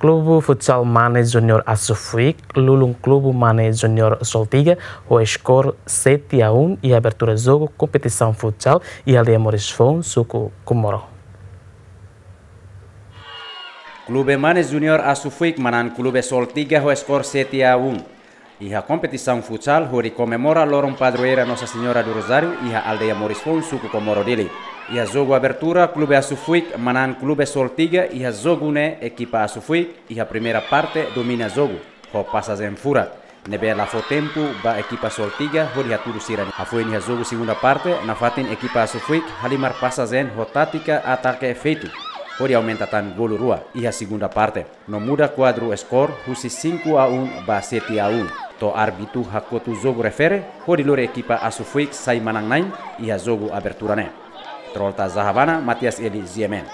Clube Futsal Mane Junior Asufuik, Lulung Clube Mane Junior Soltiga, o score 7-1 e a abertura do jogo, competição futsal e aldeia Morisfon, Suco Comoro. Clube Mane Junior Asufuik manan Clube Soltiga o score 7-1. E a competição futsal hori comemora lorong padroeira Nossa Senhora do Rosário e a aldeia Morisfon, Suco Comoro dele. E a jogo abertura, Clube Asufuik manan Clube Soltiga e a jogo ne equipa Asufuik e a primeira parte domina jogo, ho passas em furat. Nebe la fo tempo ba equipa Soltiga hori a tudo sirani. A foi ni a jogo segunda parte, na fatin equipa Asufuik halimar passas em ho tática ataque feito. Hori aumenta tan golo rua e a segunda parte. No muda quadro score, husi 5-1 ba 7-1. To árbitro hakotu jogo refere, hori lore equipa Asufuik sai manang nain e a jogo abertura ne. Trolta Zahavana, Matias Eli, Ziemen.